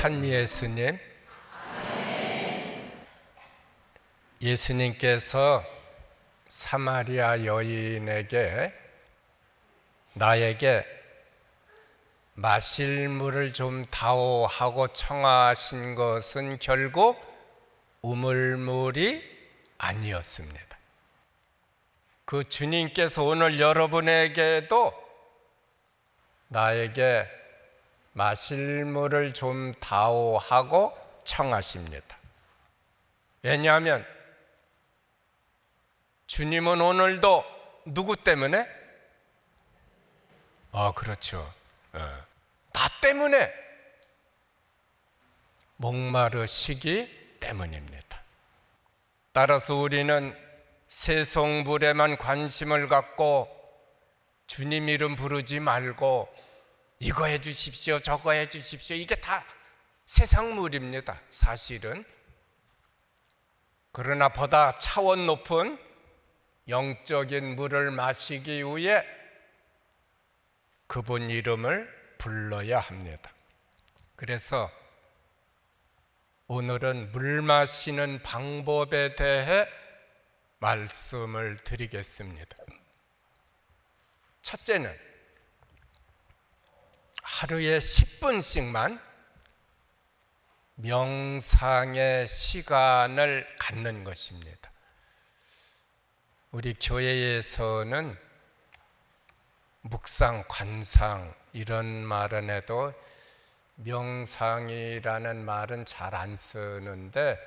찬미 예수님, 예수님께서 사마리아 여인에게 나에게 마실 물을 좀 다오 하고 청하신 것은 결국 우물물이 아니었습니다. 그 주님께서 오늘 여러분에게도 나에게 마실 물을 좀 다오 하고 청하십니다. 왜냐하면 주님은 오늘도 누구 때문에? 그렇죠. 나 때문에 목마르시기 때문입니다. 따라서 우리는 세속물에만 관심을 갖고 주님 이름 부르지 말고 이거 해 주십시오, 저거 해 주십시오. 이게 다 세상물입니다, 사실은. 그러나 보다 차원 높은 영적인 물을 마시기 위해 그분 이름을 불러야 합니다. 그래서 오늘은 물 마시는 방법에 대해 말씀을 드리겠습니다. 첫째는 하루에 10분씩만 명상의 시간을 갖는 것입니다. 우리 교회에서는 묵상, 관상 이런 말은 해도 명상이라는 말은 잘 안 쓰는데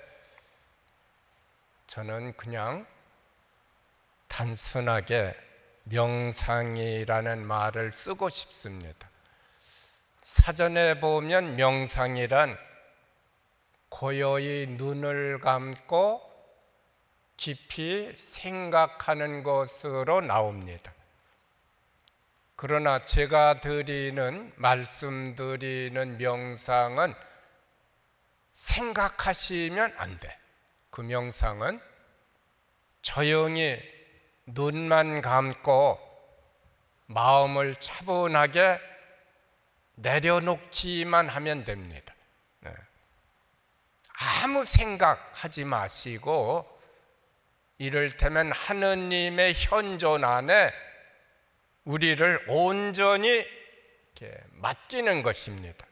저는 그냥 단순하게 명상이라는 말을 쓰고 싶습니다. 사전에 보면 명상이란 고요히 눈을 감고 깊이 생각하는 것으로 나옵니다. 그러나 제가 말씀드리는 명상은 생각하시면 안 돼. 그 명상은 조용히 눈만 감고 마음을 차분하게 내려놓기만 하면 됩니다. 아무 생각하지 마시고 이를테면 하느님의 현존 안에 우리를 온전히 이렇게 맡기는 것입니다.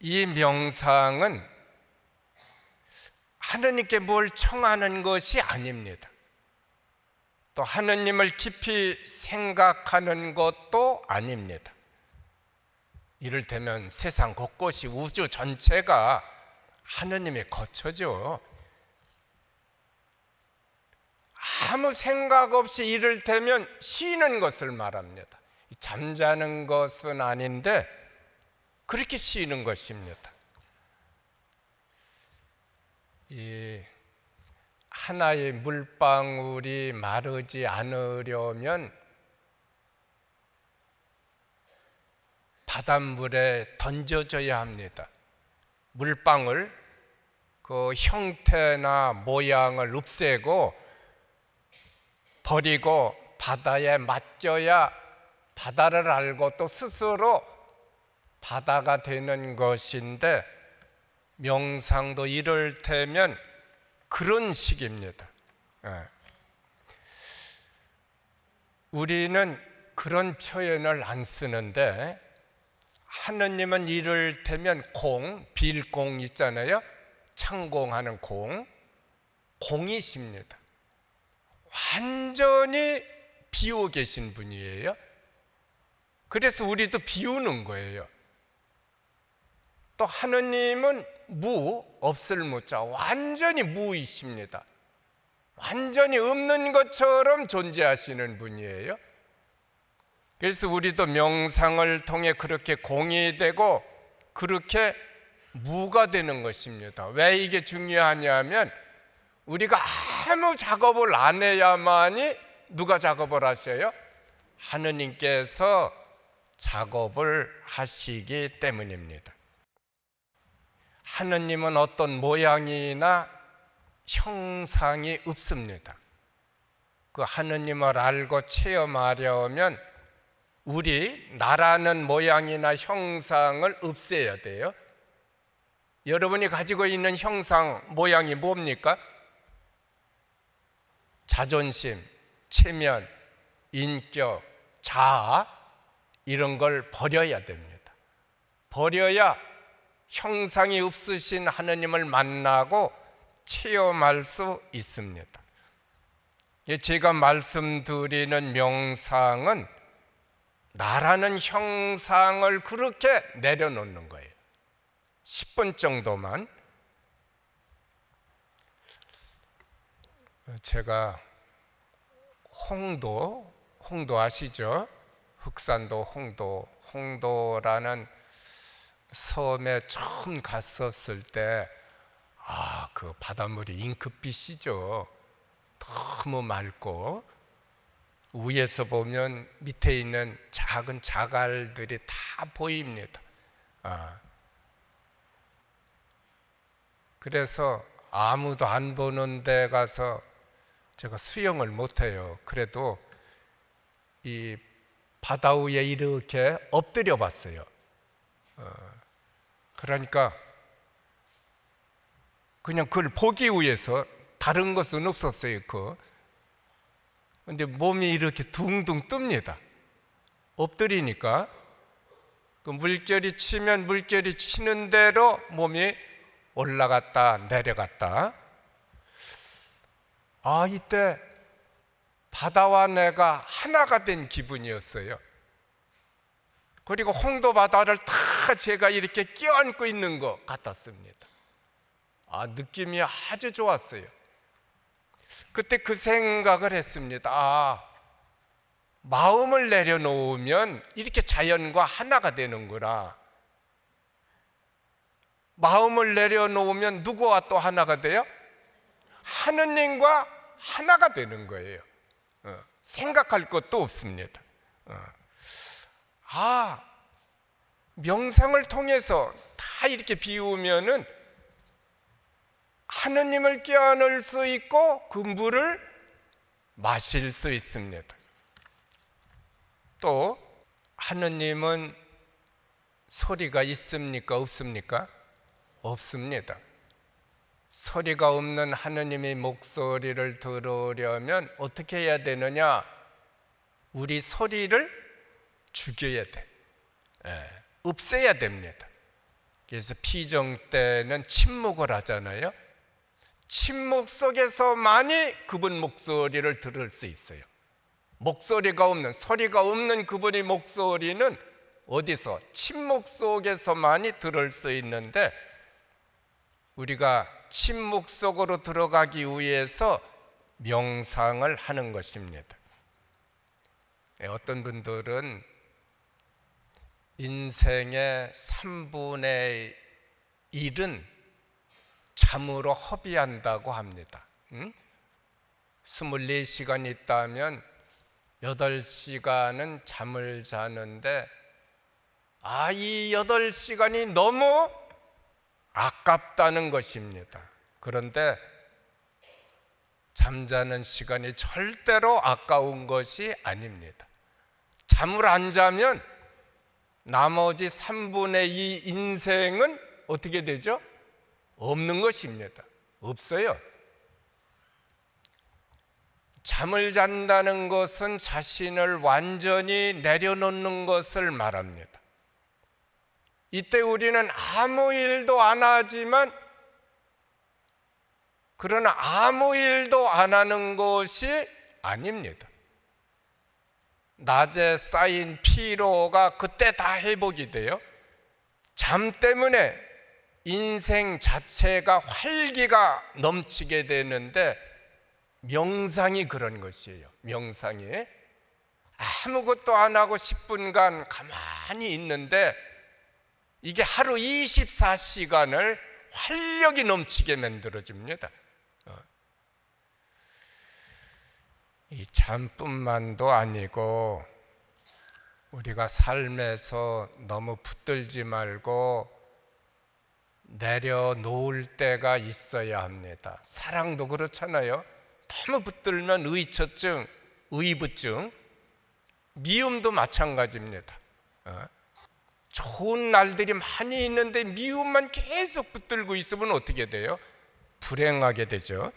이 명상은 하느님께 뭘 청하는 것이 아닙니다. 또 하느님을 깊이 생각하는 것도 아닙니다. 이를테면 세상 곳곳이 우주 전체가 하느님의 거처죠. 아무 생각 없이 이를테면 쉬는 것을 말합니다. 잠자는 것은 아닌데 그렇게 쉬는 것입니다. 이 하나의 물방울이 마르지 않으려면 바닷물에 던져져야 합니다. 물방울 그 형태나 모양을 없애고 버리고 바다에 맡겨야 바다를 알고 또 스스로 바다가 되는 것인데 명상도 이를테면 그런 식입니다. 우리는 그런 표현을 안 쓰는데 하느님은 이를테면 빌공 있잖아요. 창공하는 공이십니다. 완전히 비우고 계신 분이에요. 그래서 우리도 비우는 거예요. 또 하느님은 없을 무자, 완전히 무이십니다. 완전히 없는 것처럼 존재하시는 분이에요. 그래서 우리도 명상을 통해 그렇게 공이 되고 그렇게 무가 되는 것입니다. 왜 이게 중요하냐면 우리가 아무 작업을 안 해야만이 누가 작업을 하셔요? 하느님께서 작업을 하시기 때문입니다. 하느님은 어떤 모양이나 형상이 없습니다. 그 하느님을 알고 체험하려면 우리 나라는 모양이나 형상을 없애야 돼요. 여러분이 가지고 있는 형상, 모양이 뭡니까? 자존심, 체면, 인격, 자아, 이런 걸 버려야 됩니다. 버려야 형상이 없으신 하느님을 만나고 체험할 수 있습니다. 제가 말씀드리는 명상은 나라는 형상을 그렇게 내려놓는 거예요. 10분 정도만. 제가 홍도 아시죠? 흑산도 홍도라는 섬에 처음 갔었을 때 그 바닷물이 잉크빛이죠. 너무 맑고 위에서 보면 밑에 있는 작은 자갈들이 다 보입니다. 그래서 아무도 안 보는 데 가서 제가 수영을 못해요. 그래도 이 바다 위에 이렇게 엎드려 봤어요. 그러니까 그냥 그걸 보기 위해서, 다른 것은 없었어요. 근데 몸이 이렇게 둥둥 뜹니다. 엎드리니까 그 물결이 치면 물결이 치는 대로 몸이 올라갔다 내려갔다. 이때 바다와 내가 하나가 된 기분이었어요. 그리고 홍도 바다를 다 제가 이렇게 껴안고 있는 것 같았습니다. 느낌이 아주 좋았어요. 그때 그 생각을 했습니다. 마음을 내려놓으면 이렇게 자연과 하나가 되는구나. 마음을 내려놓으면 누구와 또 하나가 돼요? 하느님과 하나가 되는 거예요. 생각할 것도 없습니다. 명상을 통해서 다 이렇게 비우면은 하느님을 껴안을 수 있고 그 물을 마실 수 있습니다. 또 하느님은 소리가 있습니까? 없습니까? 없습니다. 소리가 없는 하느님의 목소리를 들으려면 어떻게 해야 되느냐? 우리 소리를 죽여야 돼. 없애야 됩니다. 그래서 피정 때는 침묵을 하잖아요. 침묵 속에서만이 그분 목소리를 들을 수 있어요. 목소리가 없는, 소리가 없는 그분의 목소리는 어디서? 침묵 속에서만이 들을 수 있는데, 우리가 침묵 속으로 들어가기 위해서 명상을 하는 것입니다. 어떤 분들은 인생의 3분의 1은 잠으로 허비한다고 합니다. 24시간 있다면 8시간은 잠을 자는데 이 8시간이 너무 아깝다는 것입니다. 그런데 잠자는 시간이 절대로 아까운 것이 아닙니다. 잠을 안 자면 나머지 3분의 2 인생은 어떻게 되죠? 없는 것입니다. 없어요. 잠을 잔다는 것은 자신을 완전히 내려놓는 것을 말합니다. 이때 우리는 아무 일도 안 하지만, 그러나 아무 일도 안 하는 것이 아닙니다. 낮에 쌓인 피로가 그때 다 회복이 돼요. 잠 때문에 인생 자체가 활기가 넘치게 되는데, 명상이 그런 것이에요. 명상이 아무것도 안 하고 10분간 가만히 있는데 이게 하루 24시간을 활력이 넘치게 만들어줍니다. 이 잠뿐만도 아니고 우리가 삶에서 너무 붙들지 말고 내려놓을 때가 있어야 합니다. 사랑도 그렇잖아요. 너무 붙들면 의처증, 의부증. 미움도 마찬가지입니다. 좋은 날들이 많이 있는데 미움만 계속 붙들고 있으면 어떻게 돼요? 불행하게 되죠.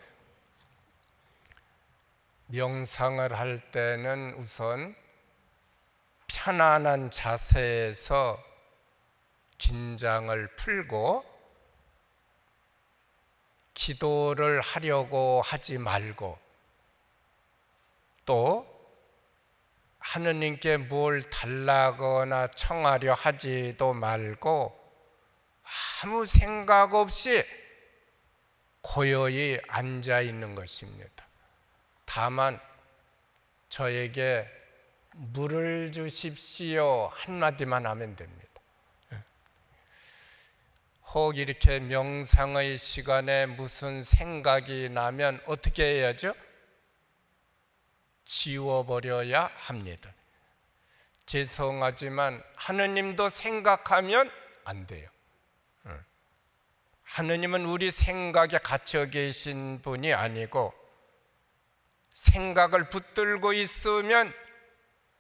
명상을 할 때는 우선 편안한 자세에서 긴장을 풀고 기도를 하려고 하지 말고 또 하느님께 뭘 달라거나 청하려 하지도 말고 아무 생각 없이 고요히 앉아 있는 것입니다. 다만 저에게 물을 주십시오 한마디만 하면 됩니다. 혹 이렇게 명상의 시간에 무슨 생각이 나면 어떻게 해야죠? 지워버려야 합니다. 죄송하지만 하느님도 생각하면 안 돼요. 하느님은 우리 생각에 갇혀 계신 분이 아니고 생각을 붙들고 있으면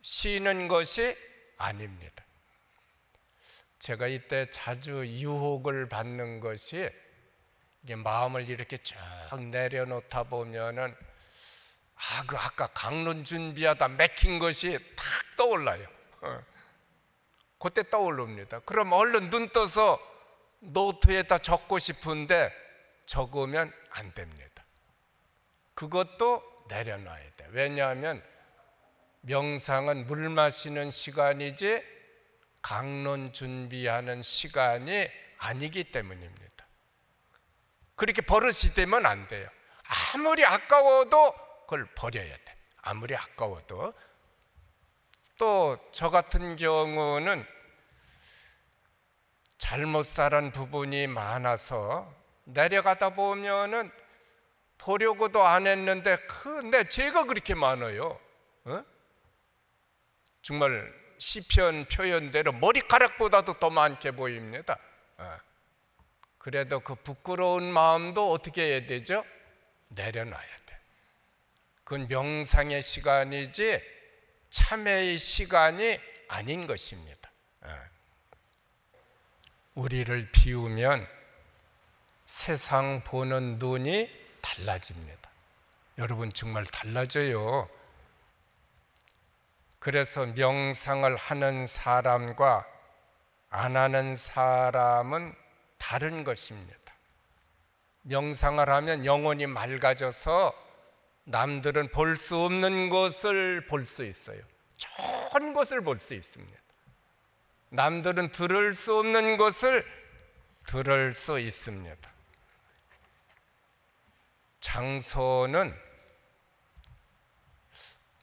쉬는 것이 아닙니다. 제가 이때 자주 유혹을 받는 것이 이게 마음을 이렇게 쭉 내려놓다 보면은 그 아까 강론 준비하다 맥힌 것이 탁 떠올라요. 그때 떠오릅니다. 그럼 얼른 눈 떠서 노트에다 적고 싶은데 적으면 안 됩니다. 그것도 내려놔야 돼. 왜냐하면 명상은 물 마시는 시간이지 강론 준비하는 시간이 아니기 때문입니다. 그렇게 버릇이 되면 안 돼요. 아무리 아까워도 그걸 버려야 돼. 아무리 아까워도. 또 저 같은 경우는 잘못 살은 부분이 많아서 내려가다 보면은 보려고도 안 했는데 내 죄가 그렇게 많아요. 정말 시편 표현대로 머리카락보다도 더 많게 보입니다. 그래도 그 부끄러운 마음도 어떻게 해야 되죠? 내려놔야 돼. 그건 명상의 시간이지 참회의 시간이 아닌 것입니다. 우리를 비우면 세상 보는 눈이 달라집니다. 여러분 정말 달라져요. 그래서 명상을 하는 사람과 안 하는 사람은 다른 것입니다. 명상을 하면 영혼이 맑아져서 남들은 볼 수 없는 것을 볼 수 있어요. 좋은 것을 볼 수 있습니다. 남들은 들을 수 없는 것을 들을 수 있습니다. 장소는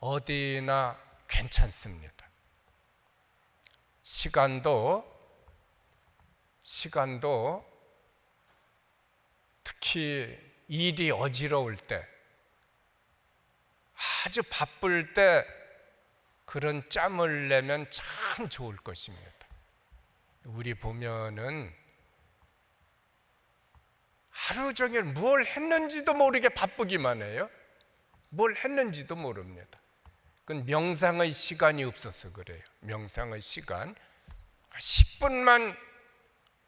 어디나 괜찮습니다. 시간도 특히 일이 어지러울 때, 아주 바쁠 때 그런 짬을 내면 참 좋을 것입니다. 우리 보면은 하루 종일 뭘 했는지도 모르게 바쁘기만 해요. 뭘 했는지도 모릅니다. 그건 명상의 시간이 없어서 그래요. 명상의 시간 10분만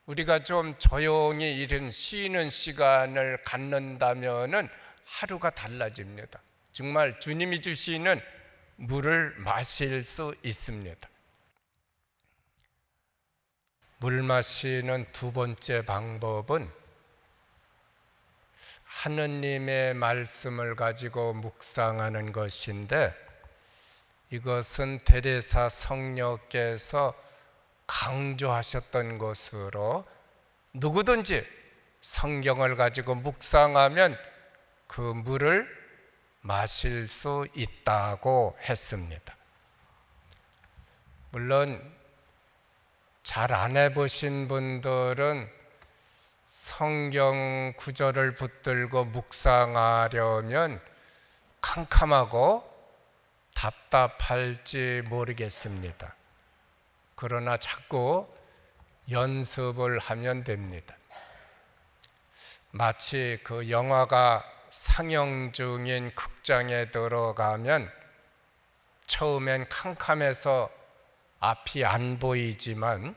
우리가 좀 조용히 이런 쉬는 시간을 갖는다면은 하루가 달라집니다. 정말 주님이 주시는 물을 마실 수 있습니다. 물 마시는 두 번째 방법은 하느님의 말씀을 가지고 묵상하는 것인데, 이것은 데레사 성녀께서 강조하셨던 것으로 누구든지 성경을 가지고 묵상하면 그 물을 마실 수 있다고 했습니다. 물론 잘 안 해보신 분들은 성경 구절을 붙들고 묵상하려면 캄캄하고 답답할지 모르겠습니다. 그러나 자꾸 연습을 하면 됩니다. 마치 그 영화가 상영 중인 극장에 들어가면 처음엔 캄캄해서 앞이 안 보이지만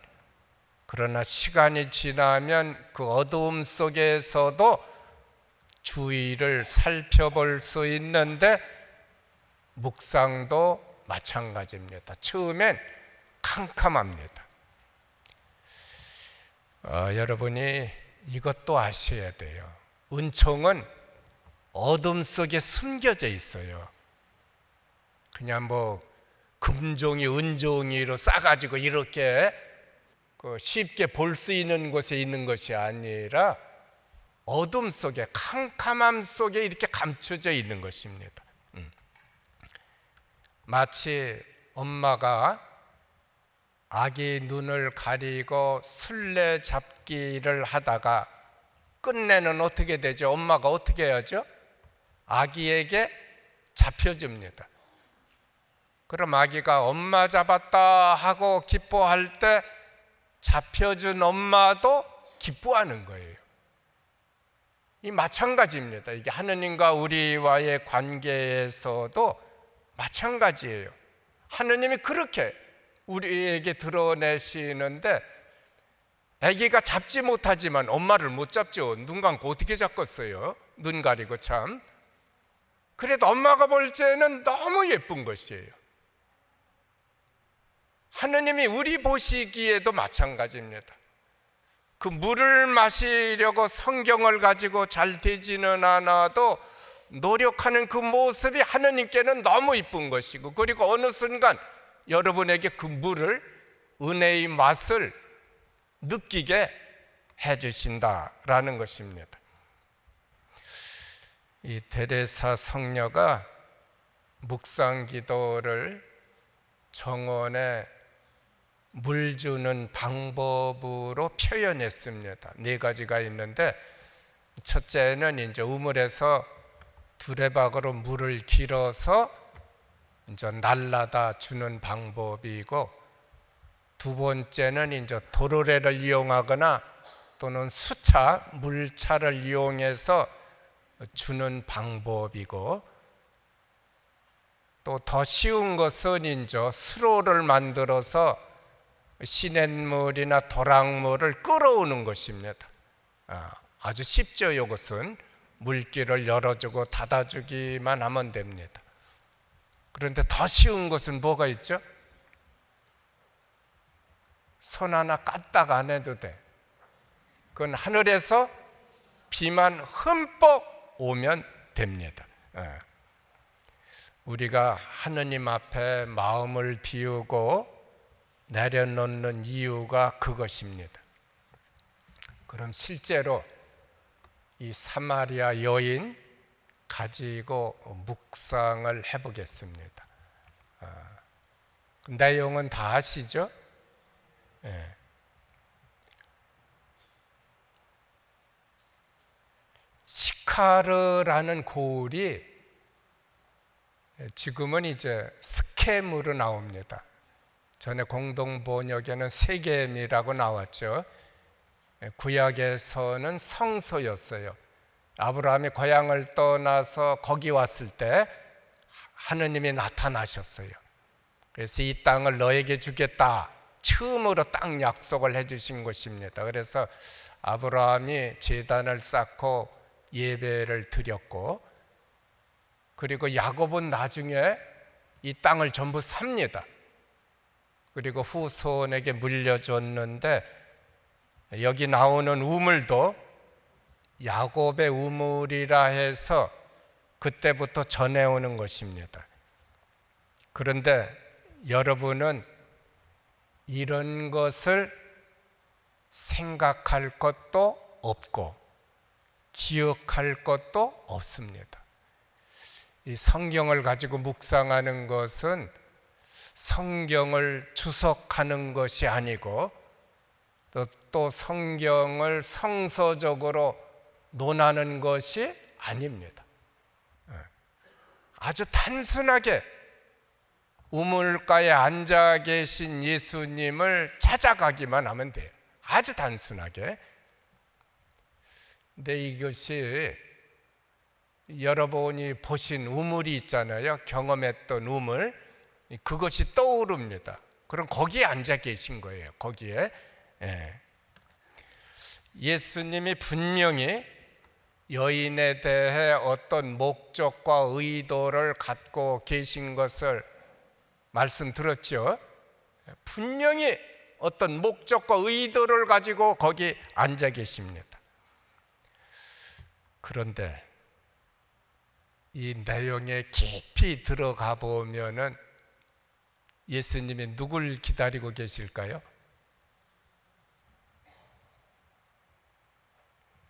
그러나 시간이 지나면 그 어두움 속에서도 주위를 살펴볼 수 있는데 묵상도 마찬가지입니다. 처음엔 캄캄합니다. 여러분이 이것도 아셔야 돼요. 은총은 어둠 속에 숨겨져 있어요. 그냥 뭐 금종이 은종이로 싸가지고 이렇게 쉽게 볼 수 있는 곳에 있는 것이 아니라 어둠 속에, 캄캄함 속에 이렇게 감춰져 있는 것입니다. 마치 엄마가 아기 눈을 가리고 술래잡기를 하다가 끝내는 어떻게 되죠? 엄마가 어떻게 해야죠? 아기에게 잡혀줍니다. 그럼 아기가 엄마 잡았다 하고 기뻐할 때 잡혀준 엄마도 기뻐하는 거예요. 이 마찬가지입니다. 이게 하느님과 우리와의 관계에서도 마찬가지예요. 하느님이 그렇게 우리에게 드러내시는데 아기가 잡지 못하지만 엄마를 못 잡죠. 눈 감고 어떻게 잡겠어요? 눈 가리고 참. 그래도 엄마가 볼 때는 너무 예쁜 것이에요. 하느님이 우리 보시기에도 마찬가지입니다. 그 물을 마시려고 성경을 가지고 잘 되지는 않아도 노력하는 그 모습이 하느님께는 너무 이쁜 것이고, 그리고 어느 순간 여러분에게 그 물을, 은혜의 맛을 느끼게 해주신다라는 것입니다. 이 데레사 성녀가 묵상 기도를 정원에 물 주는 방법으로 표현했습니다. 네 가지가 있는데, 첫째는 이제 우물에서 두레박으로 물을 길어서 이제 날라다 주는 방법이고, 두 번째는 이제 도르래를 이용하거나 또는 수차, 물차를 이용해서 주는 방법이고, 또 더 쉬운 것은 이제 수로를 만들어서 시냇물이나 도랑물을 끌어오는 것입니다. 아주 쉽죠. 이것은 물길을 열어주고 닫아주기만 하면 됩니다. 그런데 더 쉬운 것은 뭐가 있죠? 손 하나 까딱 안 해도 돼. 그건 하늘에서 비만 흠뻑 오면 됩니다. 우리가 하느님 앞에 마음을 비우고 내려놓는 이유가 그것입니다. 그럼 실제로 이 사마리아 여인 가지고 묵상을 해보겠습니다. 내용은 다 아시죠? 시카르라는 고을이 지금은 이제 스켐으로 나옵니다. 전에 공동 번역에는 세겜이라고 나왔죠. 구약에서는 성소였어요. 아브라함이 고향을 떠나서 거기 왔을 때 하느님이 나타나셨어요. 그래서 이 땅을 너에게 주겠다, 처음으로 땅 약속을 해주신 것입니다. 그래서 아브라함이 제단을 쌓고 예배를 드렸고, 그리고 야곱은 나중에 이 땅을 전부 삽니다. 그리고 후손에게 물려줬는데, 여기 나오는 우물도 야곱의 우물이라 해서 그때부터 전해오는 것입니다. 그런데 여러분은 이런 것을 생각할 것도 없고 기억할 것도 없습니다. 이 성경을 가지고 묵상하는 것은 성경을 주석하는 것이 아니고 또 성경을 성서적으로 논하는 것이 아닙니다. 아주 단순하게 우물가에 앉아 계신 예수님을 찾아가기만 하면 돼요. 아주 단순하게. 근데 이것이 여러분이 보신 우물이 있잖아요. 경험했던 우물. 그것이 떠오릅니다. 그럼 거기에 앉아 계신 거예요. 거기에. 예수님이 분명히 여인에 대해 어떤 목적과 의도를 갖고 계신 것을 말씀드렸죠. 분명히 어떤 목적과 의도를 가지고 거기 앉아 계십니다. 그런데 이 내용에 깊이 들어가 보면은 예수님이 누굴 기다리고 계실까요?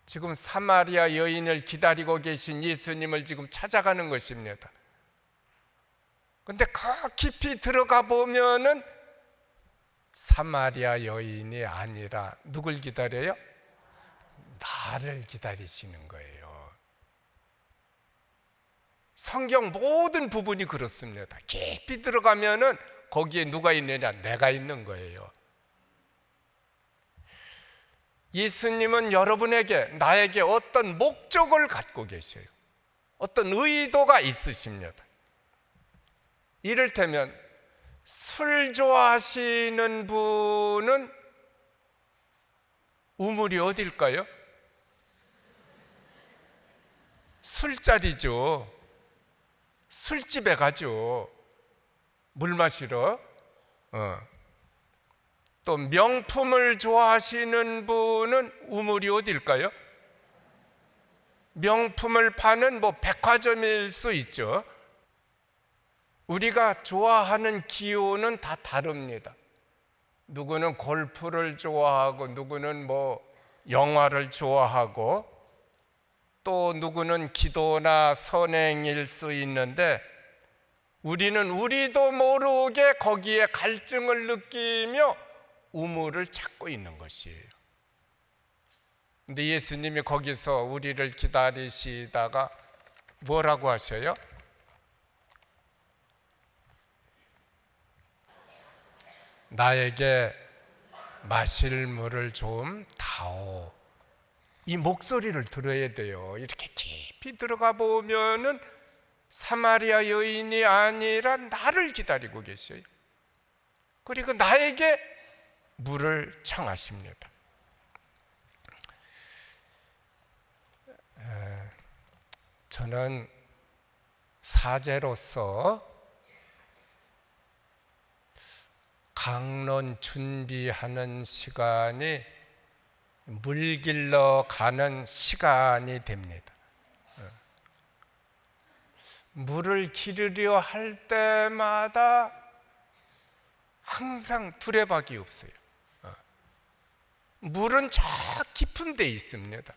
지금 사마리아 여인을 기다리고 계신 예수님을 지금 찾아가는 것입니다. 근데 그 깊이 들어가 보면은 사마리아 여인이 아니라 누굴 기다려요? 나를 기다리시는 거예요. 성경 모든 부분이 그렇습니다. 깊이 들어가면은 거기에 누가 있느냐? 내가 있는 거예요. 예수님은 여러분에게, 나에게 어떤 목적을 갖고 계셔요. 어떤 의도가 있으십니다. 이를테면 술 좋아하시는 분은 우물이 어딜까요? 술자리죠. 술집에 가죠. 물 마시러. 또 명품을 좋아하시는 분은 우물이 어딜까요? 명품을 파는 백화점일 수 있죠. 우리가 좋아하는 기호는 다 다릅니다. 누구는 골프를 좋아하고, 누구는 영화를 좋아하고, 또 누구는 기도나 선행일 수 있는데, 우리는 우리도 모르게 거기에 갈증을 느끼며 우물을 찾고 있는 것이에요. 근데 예수님이 거기서 우리를 기다리시다가 뭐라고 하셔요? 나에게 마실 물을 좀 다오. 이 목소리를 들어야 돼요. 이렇게 깊이 들어가 보면은 사마리아 여인이 아니라 나를 기다리고 계셔요. 그리고 나에게 물을 청하십니다. 저는 사제로서 강론 준비하는 시간이 물 길러 가는 시간이 됩니다. 물을 기르려 할 때마다 항상 두레박이 없어요. 물은 저 깊은 데 있습니다.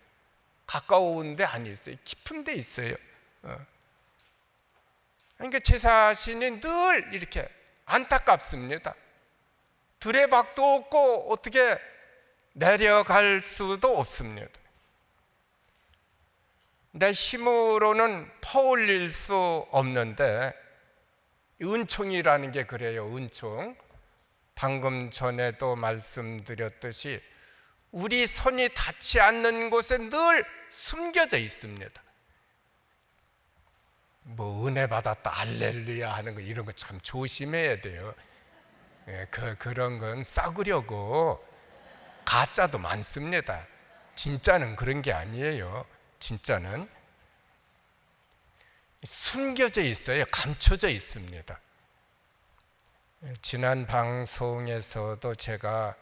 가까운 데 아니 있어요. 깊은 데 있어요. 그러니까 제 자신이 늘 이렇게 안타깝습니다. 두레박도 없고 어떻게 내려갈 수도 없습니다. 내 힘으로는 퍼올릴 수 없는데, 은총이라는 게 그래요. 은총. 방금 전에도 말씀드렸듯이 우리 손이 닿지 않는 곳에 늘 숨겨져 있습니다. 은혜 받았다 할렐루야 하는 거, 이런 거 참 조심해야 돼요. 그런 건 싸구려고 가짜도 많습니다. 진짜는 그런 게 아니에요. 진짜는 숨겨져 있어요. 감춰져 있습니다. 지난 방송에서도 제가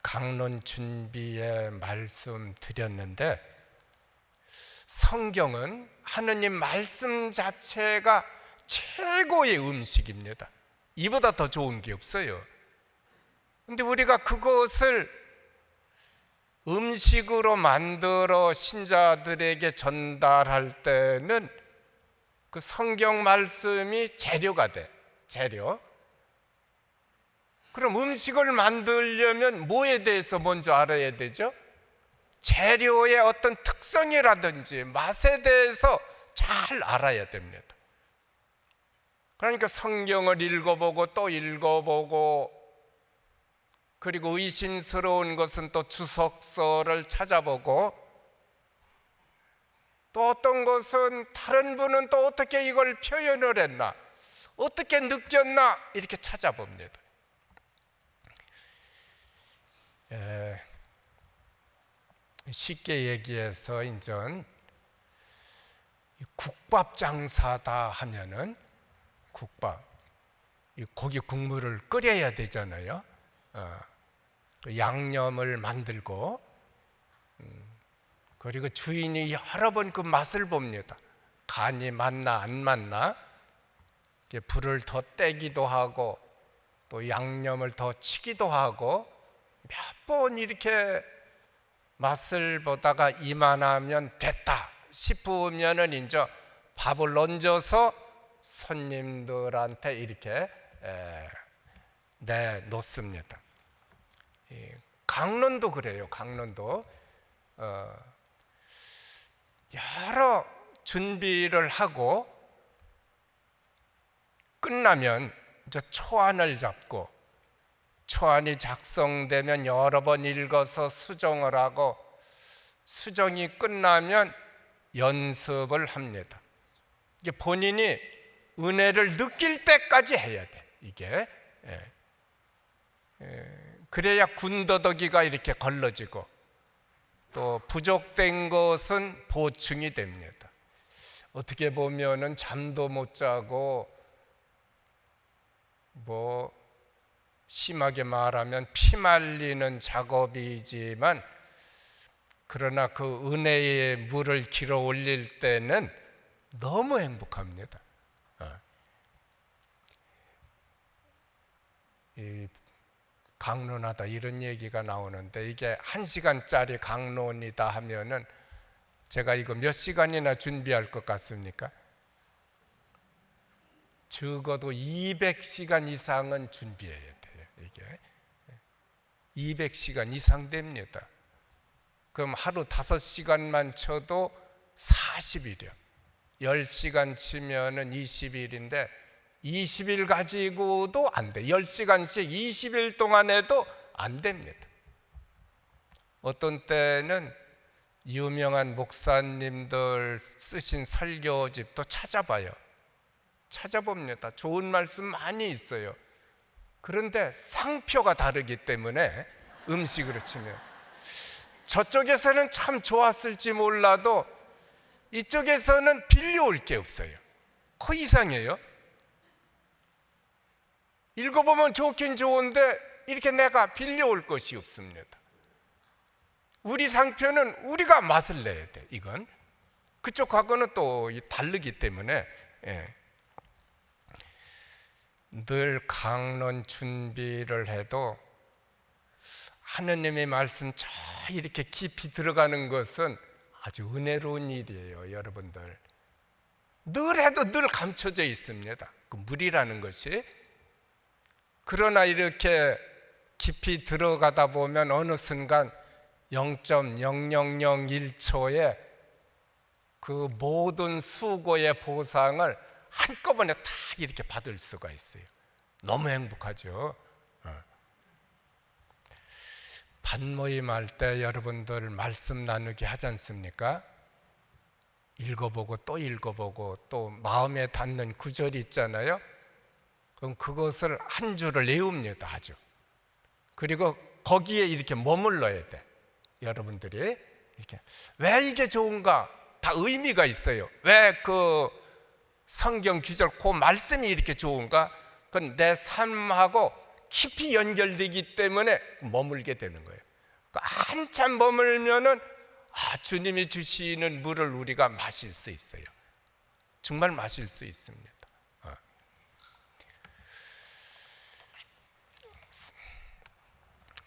강론 준비에 말씀드렸는데, 성경은 하느님 말씀 자체가 최고의 음식입니다. 이보다 더 좋은 게 없어요. 근데 우리가 그것을 음식으로 만들어 신자들에게 전달할 때는 그 성경 말씀이 재료가 돼. 재료. 그럼 음식을 만들려면 뭐에 대해서 먼저 알아야 되죠? 재료의 어떤 특성이라든지 맛에 대해서 잘 알아야 됩니다. 그러니까 성경을 읽어보고 또 읽어보고, 그리고 의심스러운 것은 또 주석서를 찾아보고, 또 어떤 것은 다른 분은 또 어떻게 이걸 표현을 했나, 어떻게 느꼈나 이렇게 찾아봅니다. 쉽게 얘기해서 이제 국밥 장사다 하면은 국밥, 고기 국물을 끓여야 되잖아요. 양념을 만들고 그리고 주인이 여러 번 그 맛을 봅니다. 간이 맞나 안 맞나, 불을 더 떼기도 하고 또 양념을 더 치기도 하고 몇 번 이렇게 맛을 보다가 이만하면 됐다 싶으면은 이제 밥을 얹어서 손님들한테 이렇게 내놓습니다. 강론도 그래요. 강론도 여러 준비를 하고 끝나면 이제 초안을 잡고, 초안이 작성되면 여러 번 읽어서 수정을 하고, 수정이 끝나면 연습을 합니다. 이게 본인이 은혜를 느낄 때까지 해야 돼. 이게 그래야 군더더기가 이렇게 걸러지고 또 부족된 것은 보충이 됩니다. 어떻게 보면은 잠도 못 자고 심하게 말하면 피말리는 작업이지만, 그러나 그 은혜의 물을 길어 올릴 때는 너무 행복합니다. 이 강론하다 이런 얘기가 나오는데, 이게 1시간짜리 강론이다 하면은 제가 이거 몇 시간이나 준비할 것 같습니까? 적어도 200시간 이상은 준비해야 돼요. 이게 200시간 이상 됩니다. 그럼 하루 5시간만 쳐도 40일이요. 10시간 치면은 20일인데 20일 가지고도 안 돼. 10시간씩 20일 동안 해도 안 됩니다. 어떤 때는 유명한 목사님들 쓰신 설교집도 찾아봅니다. 좋은 말씀 많이 있어요. 그런데 상표가 다르기 때문에, 음식으로 치면 저쪽에서는 참 좋았을지 몰라도 이쪽에서는 빌려올 게 없어요. 거의 이상해요. 읽어보면 좋긴 좋은데 이렇게 내가 빌려올 것이 없습니다. 우리 상표는 우리가 맛을 내야 돼. 이건 그쪽하고는 또 다르기 때문에 늘 강론 준비를 해도 하느님의 말씀 저 이렇게 깊이 들어가는 것은 아주 은혜로운 일이에요. 여러분들 늘 해도 늘 감춰져 있습니다. 그 물이라는 것이. 그러나 이렇게 깊이 들어가다 보면 어느 순간 0.0001초에 그 모든 수고의 보상을 한꺼번에 다 이렇게 받을 수가 있어요. 너무 행복하죠. 반모임 할 때 여러분들 말씀 나누기 하지 않습니까? 읽어보고 또 읽어보고 또 마음에 닿는 구절이 있잖아요. 그럼 그것을 한 줄을 외웁니다. 아주. 그리고 거기에 이렇게 머물러야 돼. 여러분들이 이렇게 왜 이게 좋은가? 다 의미가 있어요. 왜 그 성경 구절 그 말씀이 이렇게 좋은가? 그건 내 삶하고 깊이 연결되기 때문에 머물게 되는 거예요. 한참 머물면은 주님이 주시는 물을 우리가 마실 수 있어요. 정말 마실 수 있습니다.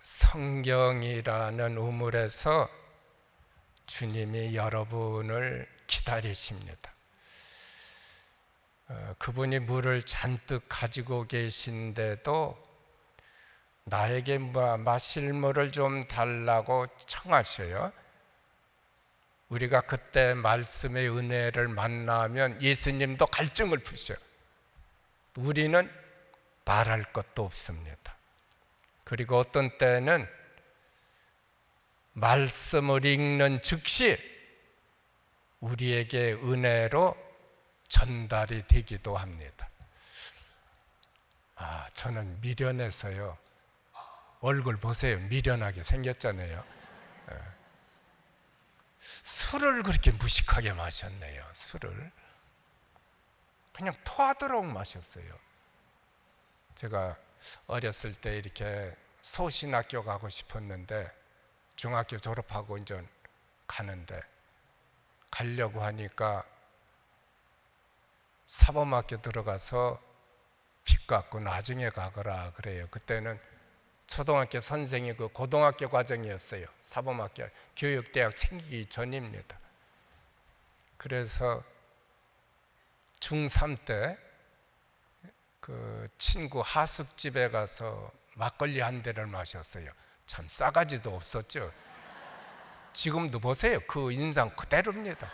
성경이라는 우물에서 주님이 여러분을 기다리십니다. 그분이 물을 잔뜩 가지고 계신데도 나에게 마실 물을 좀 달라고 청하셔요. 우리가 그때 말씀의 은혜를 만나면 예수님도 갈증을 푸셔요. 우리는 말할 것도 없습니다. 그리고 어떤 때는 말씀을 읽는 즉시 우리에게 은혜로 전달이 되기도 합니다. 저는 미련해서요. 얼굴 보세요. 미련하게 생겼잖아요. 술을 그렇게 무식하게 마셨네요. 술을 그냥 토하도록 마셨어요. 제가 어렸을 때 이렇게 소신학교 가고 싶었는데 중학교 졸업하고 이제 가는데 가려고 하니까 사범학교 들어가서 빚 갚고 나중에 가거라 그래요. 그때는 초등학교 선생이 그 고등학교 과정이었어요. 사범학교 교육대학 생기기 전입니다. 그래서 중3 때 그 친구 하숙집에 가서 막걸리 한 대를 마셨어요. 참 싸가지도 없었죠. 지금도 보세요. 그 인상 그대로입니다.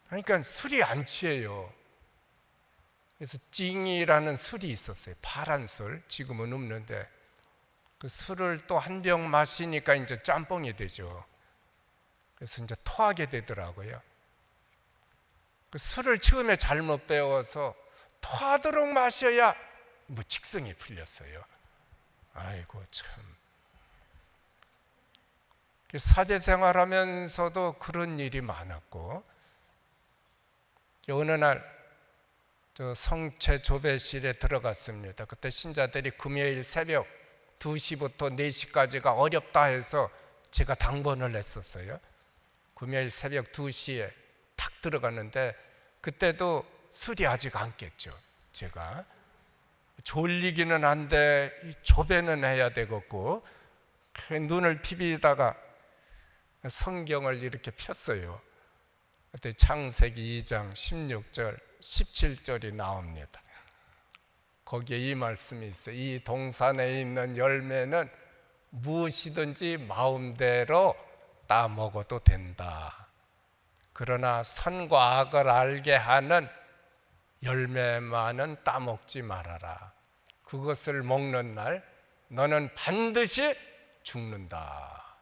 그러니까 술이 안 취해요. 그래서 찡이라는 술이 있었어요. 파란 술. 지금은 없는데 그 술을 또 한 병 마시니까 이제 짬뽕이 되죠. 그래서 이제 토하게 되더라고요. 그 술을 처음에 잘못 배워서 토하도록 마셔야 뭐 직성이 풀렸어요. 아이고 참. 사제 생활하면서도 그런 일이 많았고, 어느 날 저 성체 조배실에 들어갔습니다. 그때 신자들이 금요일 새벽 2시부터 4시까지가 어렵다 해서 제가 당번을 했었어요. 금요일 새벽 2시에 탁 들어갔는데 그때도 술이 아직 안 깼죠. 제가 졸리기는 한데 조배는 해야 되겠고, 눈을 비비다가 성경을 이렇게 폈어요. 그때 창세기 2장 16절 17절이 나옵니다. 거기에 이 말씀이 있어요. 이 동산에 있는 열매는 무엇이든지 마음대로 따 먹어도 된다. 그러나 선과 악을 알게 하는 열매만은 따먹지 말아라. 그것을 먹는 날 너는 반드시 죽는다.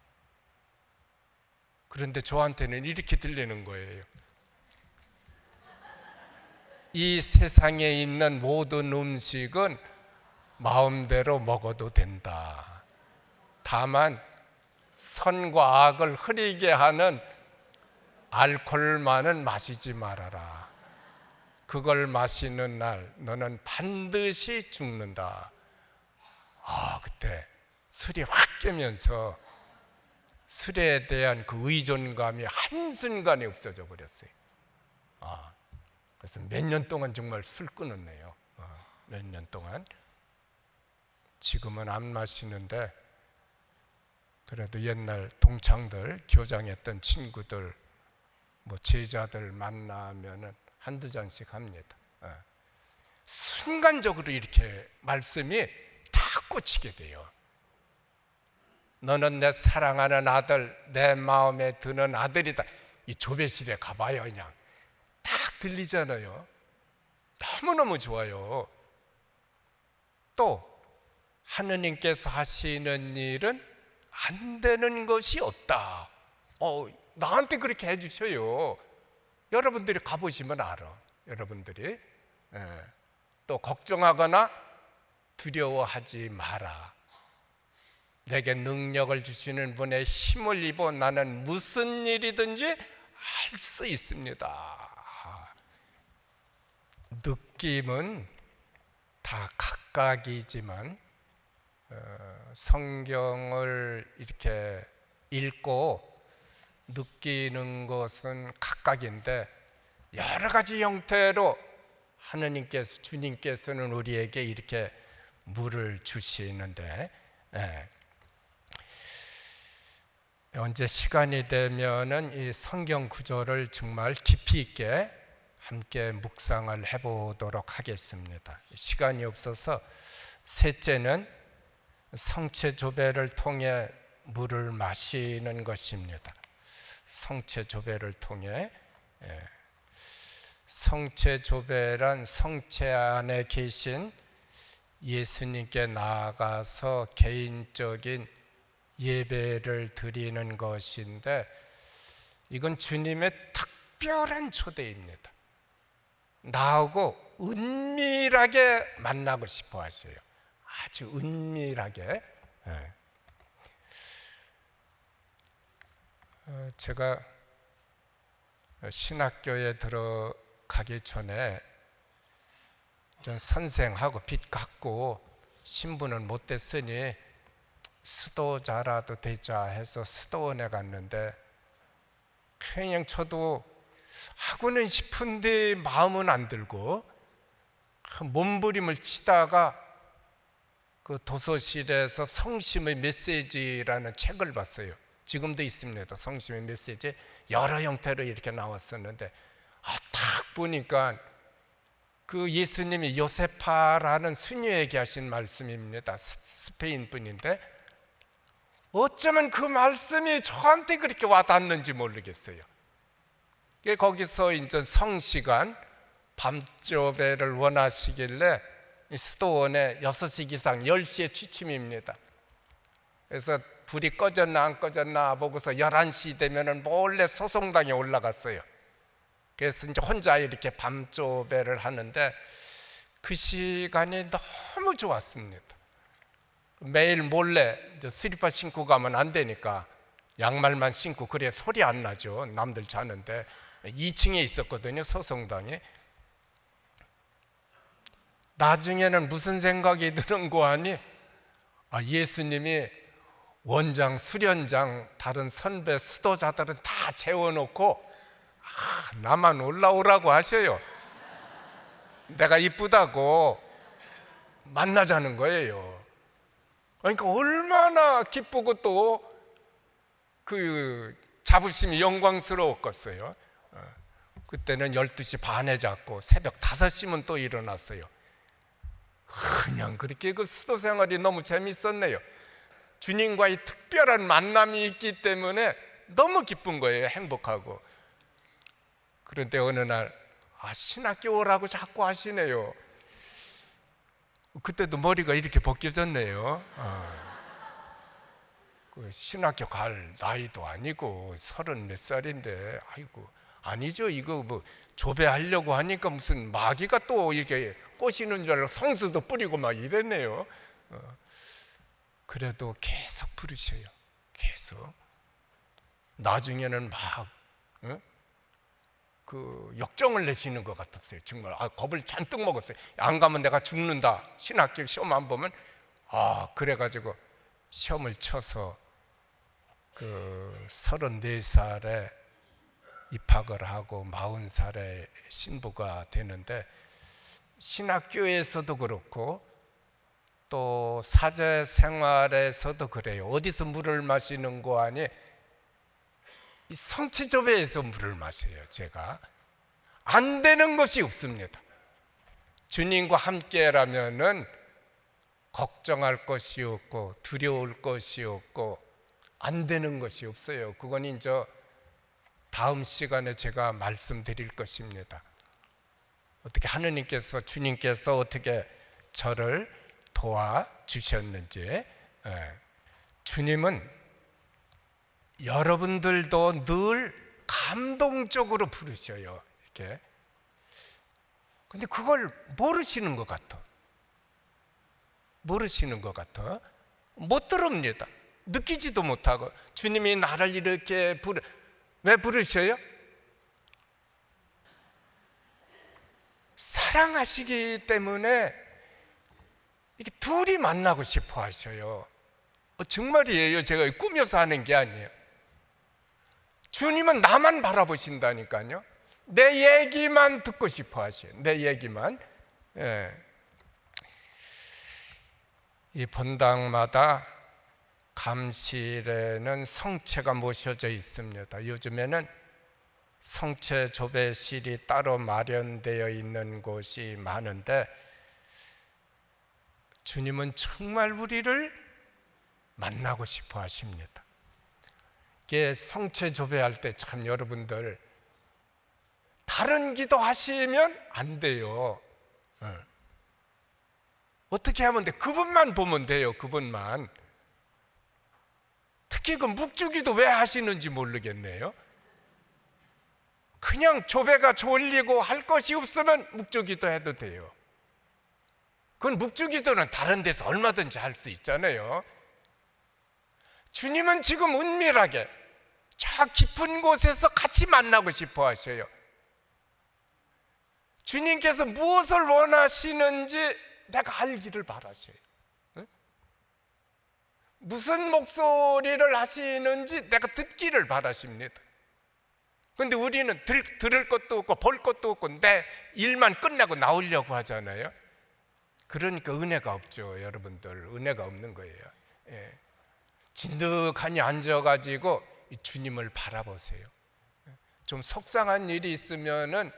그런데 저한테는 이렇게 들리는 거예요. 이 세상에 있는 모든 음식은 마음대로 먹어도 된다. 다만 선과 악을 흐리게 하는 알코올만은 마시지 말아라. 그걸 마시는 날 너는 반드시 죽는다. 그때 술이 확 깨면서 술에 대한 그 의존감이 한순간에 없어져 버렸어요. 그래서 몇 년 동안 정말 술 끊었네요. 몇 년 동안. 지금은 안 마시는데 그래도 옛날 동창들, 교장했던 친구들, 뭐 제자들 만나면은 한두 잔씩 합니다. 순간적으로 이렇게 말씀이 다 꽂히게 돼요. 너는 내 사랑하는 아들, 내 마음에 드는 아들이다. 이 조배실에 가봐요. 그냥 딱 들리잖아요. 너무너무 좋아요. 또 하느님께서 하시는 일은 안 되는 것이 없다. 나한테 그렇게 해주셔요. 여러분들이 가보시면 알아. 여러분들이 또 걱정하거나 두려워하지 마라. 내게 능력을 주시는 분의 힘을 입어 나는 무슨 일이든지 할 수 있습니다. 느낌은 다 각각이지만 성경을 이렇게 읽고 느끼는 것은 각각인데 여러 가지 형태로 하느님께서, 주님께서는 우리에게 이렇게 물을 주시는데 언제 시간이 되면은 이 성경 구절을 정말 깊이 있게 함께 묵상을 해보도록 하겠습니다. 시간이 없어서 셋째는 성체조배를 통해 물을 마시는 것입니다. 성체조배를 통해. 성체조배란 성체 안에 계신 예수님께 나아가서 개인적인 예배를 드리는 것인데, 이건 주님의 특별한 초대입니다. 나하고 은밀하게 만나고 싶어 하셔요. 아주 은밀하게. 제가 신학교에 들어가기 전에 전 선생하고 빚 갚고 신분은 못 됐으니 수도자라도 되자 해서 수도원에 갔는데 그냥 저도 하고는 싶은데 마음은 안 들고 몸부림을 치다가 그 도서실에서 성심의 메시지라는 책을 봤어요. 지금도 있습니다. 성심의 메시지 여러 형태로 이렇게 나왔었는데 딱 보니까 그 예수님이 요세파라는 수녀에게 하신 말씀입니다. 스페인 분인데 어쩌면 그 말씀이 저한테 그렇게 와닿는지 모르겠어요. 거기서 이제 성시간 밤조배를 원하시길래 수도원에 6시 기상 10시에 취침입니다. 그래서 불이 꺼졌나 안 꺼졌나 보고서 11시 되면은 몰래 소송당에 올라갔어요. 그래서 이제 혼자 이렇게 밤조배를 하는데 그 시간이 너무 좋았습니다. 매일 몰래 이제 슬리퍼 신고 가면 안 되니까 양말만 신고 그래야 소리 안 나죠. 남들 자는데 2층에 있었거든요. 소송당에. 나중에는 무슨 생각이 드는 거 아니? 예수님이 원장, 수련장, 다른 선배, 수도자들은 다 재워놓고 나만 올라오라고 하셔요. 내가 이쁘다고 만나자는 거예요. 그러니까 얼마나 기쁘고 또 그 자부심이 영광스러웠겠어요. 그때는 12시 반에 잤고 새벽 5시면 또 일어났어요. 그냥 그렇게 그 수도 생활이 너무 재밌었네요. 주님과의 특별한 만남이 있기 때문에 너무 기쁜 거예요. 행복하고. 그런데 어느 날 신학교 오라고 자꾸 하시네요. 그때도 머리가 이렇게 벗겨졌네요. 신학교 갈 나이도 아니고 30몇 살인데 아이고 아니죠. 이거 뭐 조배하려고 하니까 무슨 마귀가 또 이렇게 꼬시는 줄 알고 성수도 뿌리고 막 이랬네요. 그래도 계속 부르셔요. 계속. 나중에는 막 그 역정을 내시는 것 같았어요. 정말 겁을 잔뜩 먹었어요. 안 가면 내가 죽는다. 신학교 시험 안 보면 그래가지고 시험을 쳐서 그 34살에 입학을 하고 40살에 신부가 되는데 신학교에서도 그렇고 또 사제 생활에서도 그래요. 어디서 물을 마시는 거 아니? 이 성체조배에서 물을 마셔요. 제가 안 되는 것이 없습니다. 주님과 함께라면은 걱정할 것이 없고 두려울 것이 없고 안 되는 것이 없어요. 그건 이제 다음 시간에 제가 말씀드릴 것입니다. 어떻게 하느님께서 주님께서 어떻게 저를 도와주셨는지. 주님은 여러분들도 늘 감동적으로 부르셔요. 이렇게. 근데 그걸 모르시는 것 같아. 모르시는 것 같아. 못 들읍니다. 느끼지도 못하고. 주님이 나를 이렇게 왜 부르셔요? 사랑하시기 때문에 이렇게 둘이 만나고 싶어 하셔요. 정말이에요. 제가 꾸며서 하는 게 아니에요. 주님은 나만 바라보신다니까요. 내 얘기만 듣고 싶어 하셔요. 내 얘기만. 이 본당마다 감실에는 성체가 모셔져 있습니다. 요즘에는 성체 조배실이 따로 마련되어 있는 곳이 많은데 주님은 정말 우리를 만나고 싶어 하십니다. 이게 성체 조배할 때 참 여러분들 다른 기도 하시면 안 돼요. 어떻게 하면 돼? 그분만 보면 돼요. 그분만. 특히 그 묵주기도 왜 하시는지 모르겠네요. 그냥 조배가 졸리고 할 것이 없으면 묵주기도 해도 돼요. 그건 묵주기도는 다른 데서 얼마든지 할 수 있잖아요. 주님은 지금 은밀하게 저 깊은 곳에서 같이 만나고 싶어 하셔요. 주님께서 무엇을 원하시는지 내가 알기를 바라셔요. 무슨 목소리를 하시는지 내가 듣기를 바라십니다. 그런데 우리는 들을 것도 없고 볼 것도 없고 내 일만 끝내고 나오려고 하잖아요. 그러니까 은혜가 없죠. 여러분들, 은혜가 없는 거예요. 진득하니 앉아가지고 주님을 바라보세요. 좀 속상한 일이 있으면은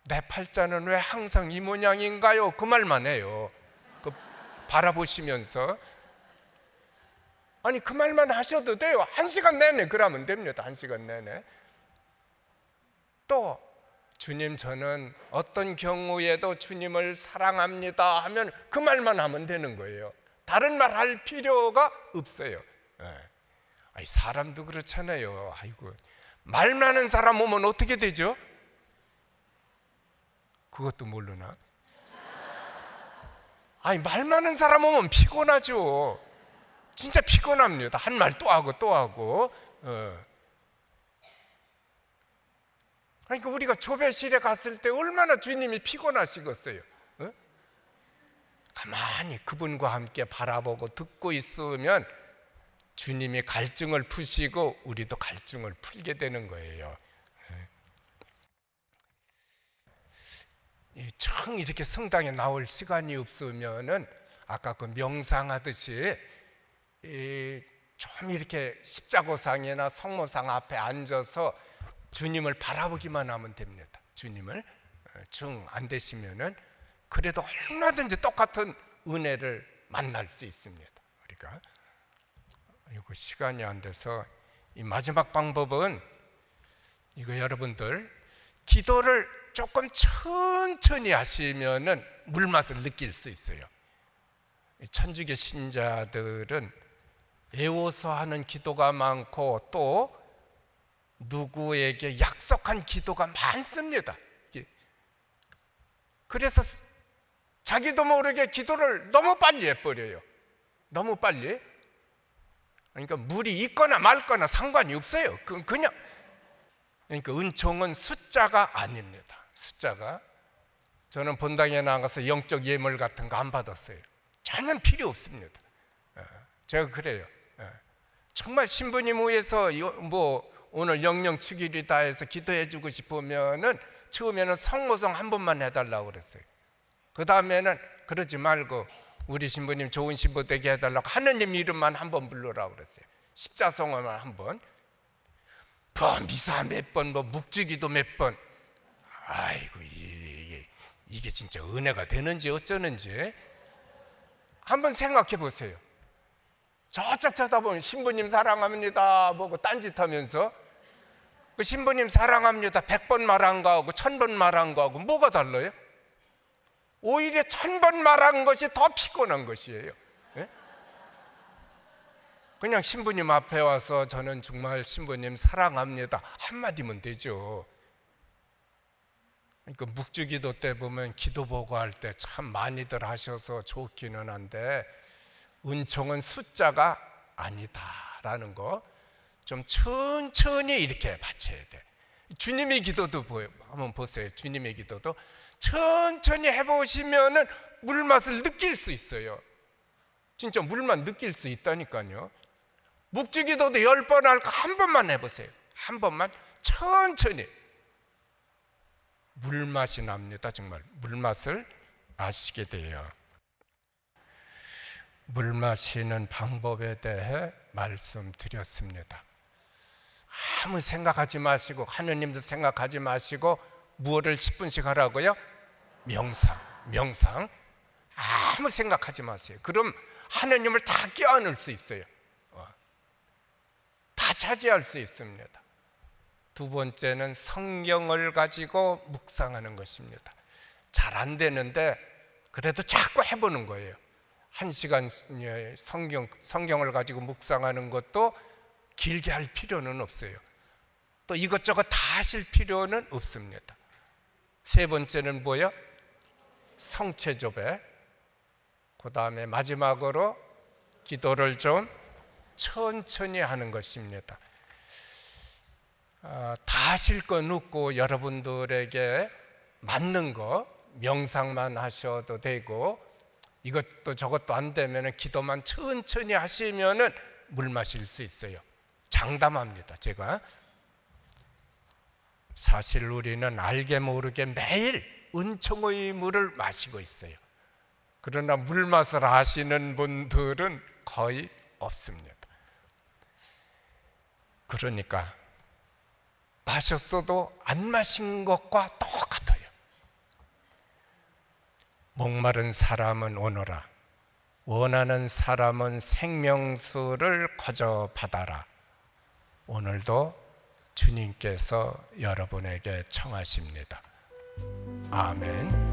내 팔자는 왜 항상 이 모양인가요? 그 말만 해요. 그 바라보시면서. 아니, 그 말만 하셔도 돼요. 1시간 내내 그러면 됩니다. 1시간 내내. 또 주님, 저는 어떤 경우에도 주님을 사랑합니다 하면 그 말만 하면 되는 거예요. 다른 말 할 필요가 없어요. 아니, 사람도 그렇잖아요. 아이고, 말 많은 사람 오면 어떻게 되죠? 그것도 모르나? 아니, 말 많은 사람 오면 피곤하죠. 진짜 피곤합니다. 한 말 또 하고 또 하고. 그러니까 우리가 조배실에 갔을 때 얼마나 주님이 피곤하시겠어요. 가만히 그분과 함께 바라보고 듣고 있으면 주님이 갈증을 푸시고 우리도 갈증을 풀게 되는 거예요. 청 이렇게 성당에 나올 시간이 없으면은 아까 그 명상하듯이 좀 이렇게 십자고상이나 성모상 앞에 앉아서 주님을 바라보기만 하면 됩니다. 주님을 정 안 되시면은 그래도 얼마든지 똑같은 은혜를 만날 수 있습니다. 우리가 이거 시간이 안 돼서 이 마지막 방법은 이거, 여러분들 기도를 조금 천천히 하시면은 물맛을 느낄 수 있어요. 천주교 신자들은 외워서 하는 기도가 많고 또 누구에게 약속한 기도가 많습니다. 그래서 자기도 모르게 기도를 너무 빨리 해버려요. 너무 빨리. 그러니까 물이 있거나 말거나 상관이 없어요. 그냥. 그러니까 은총은 숫자가 아닙니다. 숫자가. 저는 본당에 나가서 영적 예물 같은 거 안 받았어요. 전혀 필요 없습니다. 제가 그래요. 정말 신부님 위해서 오늘 영영 축일이다 해서 기도해 주고 싶으면은 처음에는 성모성 한 번만 해달라고 그랬어요. 그 다음에는 그러지 말고 우리 신부님 좋은 신부 되게 해달라고 하느님 이름만 한 번 부르라고 그랬어요. 십자성어만 한 번. 미사 몇 번, 묵주기도 몇 번. 아이고, 이게 진짜 은혜가 되는지 어쩌는지 한번 생각해 보세요. 저쪽 쳐다보면 신부님 사랑합니다 뭐고 딴짓하면서 그 신부님 사랑합니다 100번 말한 거하고 1000번 말한 거하고 뭐가 달라요? 오히려 1000번 말한 것이 더 피곤한 것이에요. 그냥 신부님 앞에 와서 저는 정말 신부님 사랑합니다 한마디면 되죠. 그러니까 묵주기도 때 보면 기도 보고할 때 참 많이들 하셔서 좋기는 한데 은총은 숫자가 아니다라는 거 좀 천천히 이렇게 바쳐야 돼. 주님의 기도도 한번 보세요. 주님의 기도도 천천히 해보시면은 물맛을 느낄 수 있어요. 진짜 물맛 느낄 수 있다니까요. 묵주기도도 10번 할 거 한 번만 해보세요. 한 번만 천천히. 물맛이 납니다. 정말 물맛을 아시게 돼요. 물 마시는 방법에 대해 말씀드렸습니다. 아무 생각하지 마시고 하느님도 생각하지 마시고 무엇을 10분씩 하라고요? 명상. 아무 생각하지 마세요. 그럼 하느님을 다 껴안을 수 있어요. 다 차지할 수 있습니다. 두 번째는 성경을 가지고 묵상하는 것입니다. 잘 안 되는데 그래도 자꾸 해보는 거예요. 1시간 성경을 가지고 묵상하는 것도 길게 할 필요는 없어요. 또 이것저것 다 하실 필요는 없습니다. 세 번째는 뭐요? 성체조배. 그 다음에 마지막으로 기도를 좀 천천히 하는 것입니다. 다 하실 건 없고 여러분들에게 맞는 거 명상만 하셔도 되고, 이것도 저것도 안 되면 기도만 천천히 하시면 물 마실 수 있어요. 장담합니다. 제가 사실 우리는 알게 모르게 매일 은총의 물을 마시고 있어요. 그러나 물맛을 아시는 분들은 거의 없습니다. 그러니까 마셨어도 안 마신 것과 똑같아요. 목마른 사람은 오너라. 원하는 사람은 생명수를 거저 받아라. 오늘도 주님께서 여러분에게 청하십니다. 아멘.